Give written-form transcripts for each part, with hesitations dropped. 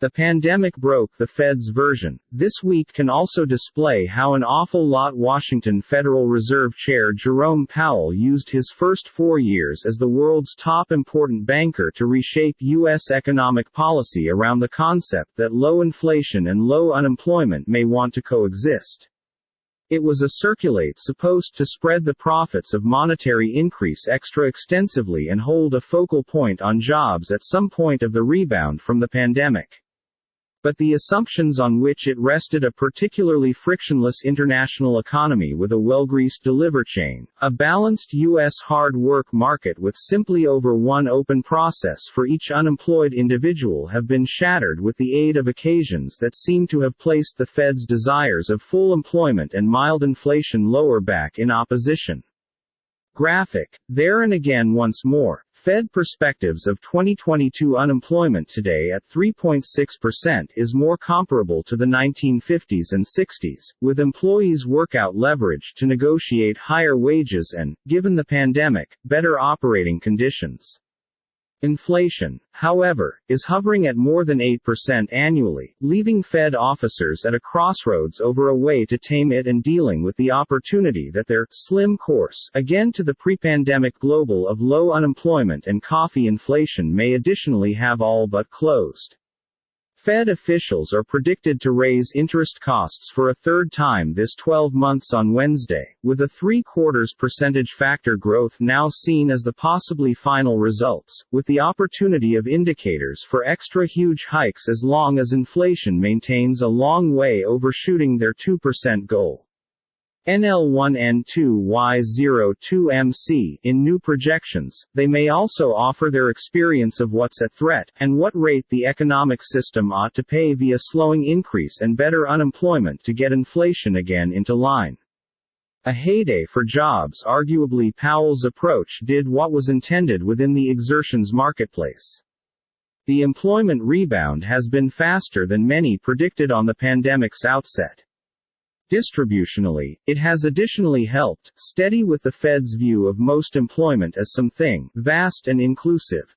The pandemic broke the Fed's version. This week can also display how an awful lot Washington Federal Reserve Chair Jerome Powell used his first 4 years as the world's top important banker to reshape U.S. economic policy around the concept that low inflation and low unemployment may want to coexist. It was a circulate supposed to spread the profits of monetary increase extra extensively and hold a focal point on jobs at some point of the rebound from the pandemic. But the assumptions on which it rested, a particularly frictionless international economy with a well-greased deliver chain, a balanced U.S. hard work market with simply over one open process for each unemployed individual, have been shattered with the aid of occasions that seem to have placed the Fed's desires of full employment and mild inflation lower back in opposition. Graphic. There and again once more. Fed perspectives of 2022 unemployment today at 3.6% is more comparable to the 1950s and 60s, with employees' workout leverage to negotiate higher wages and, given the pandemic, better operating conditions. Inflation, however, is hovering at more than 8% annually, leaving Fed officers at a crossroads over a way to tame it and dealing with the opportunity that their slim course again to the pre-pandemic global of low unemployment and coffee inflation may additionally have all but closed. Fed officials are predicted to raise interest costs for a third time this 12 months on Wednesday, with a 0.75 percentage factor growth now seen as the possibly final results, with the opportunity of indicators for extra huge hikes as long as inflation maintains a long way overshooting their 2% goal. NL1N2Y02MC. In new projections, they may also offer their experience of what's at threat, and what rate the economic system ought to pay via slowing increase and better unemployment to get inflation again into line. A heyday for jobs. Arguably Powell's approach did what was intended within the exertions marketplace. The employment rebound has been faster than many predicted on the pandemic's outset. Distributionally, it has additionally helped steady with the Fed's view of most employment as something vast and inclusive.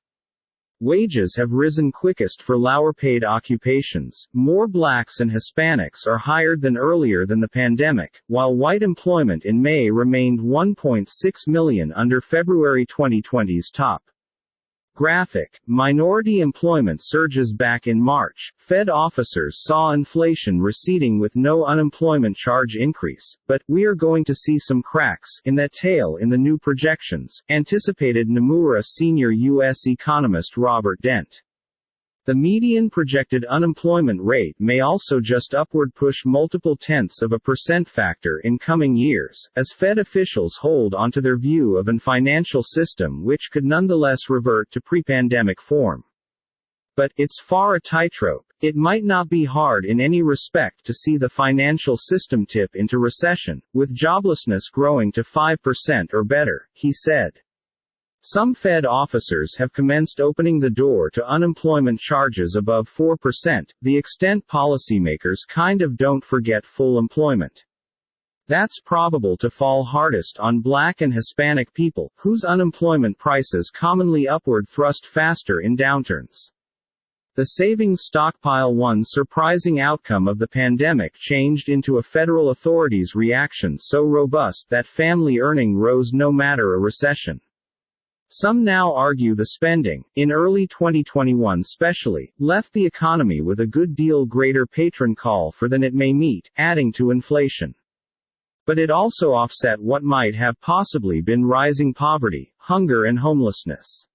Wages have risen quickest for lower-paid occupations. More blacks and Hispanics are hired than earlier than the pandemic, while white employment in May remained 1.6 million under February 2020's top. Graphic. Minority employment surges back in March. Fed officers saw inflation receding with no unemployment charge increase, but we are going to see some cracks in that tail in the new projections, anticipated Nomura senior U.S. economist Robert Dent. The median projected unemployment rate may also just upward push multiple tenths of a percent factor in coming years, as Fed officials hold onto their view of an financial system which could nonetheless revert to pre-pandemic form. But it's far a tightrope. It might not be hard in any respect to see the financial system tip into recession, with joblessness growing to 5% or better, he said. Some Fed officers have commenced opening the door to unemployment charges above 4%, the extent policymakers kind of don't forget full employment. That's probable to fall hardest on black and Hispanic people, whose unemployment prices commonly upward thrust faster in downturns. The savings stockpile. One surprising outcome of the pandemic changed into a federal authorities' reaction so robust that family earning rose no matter a recession. Some now argue the spending, in early 2021 especially, left the economy with a good deal greater patron call for than it may meet, adding to inflation. But it also offset what might have possibly been rising poverty, hunger and homelessness.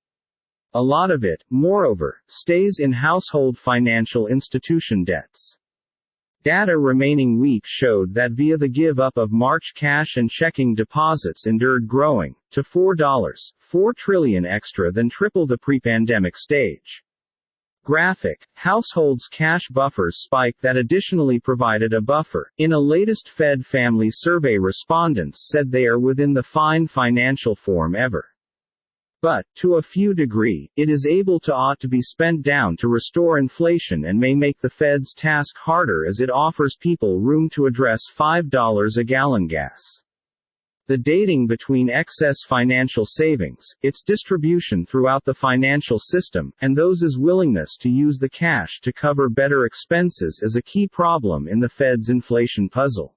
A lot of it, moreover, stays in household financial institution debts. Data remaining weak showed that via the give-up of March cash and checking deposits endured growing, to $4 trillion extra than triple the pre-pandemic stage. Graphic. Households' cash buffers spiked that additionally provided a buffer. In a latest Fed Family Survey, respondents said they are within the fine financial form ever. But, to a few degree, it is able to ought to be spent down to restore inflation and may make the Fed's task harder as it offers people room to address $5 a gallon gas. The dating between excess financial savings, its distribution throughout the financial system, and those' willingness to use the cash to cover better expenses is a key problem in the Fed's inflation puzzle.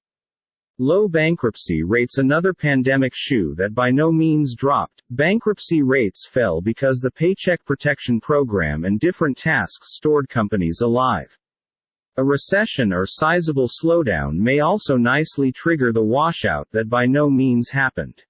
Low bankruptcy rates. Another pandemic shoe that by no means dropped. Bankruptcy rates fell because the Paycheck Protection Program and different tasks stored companies alive. A recession or sizable slowdown may also nicely trigger the washout that by no means happened.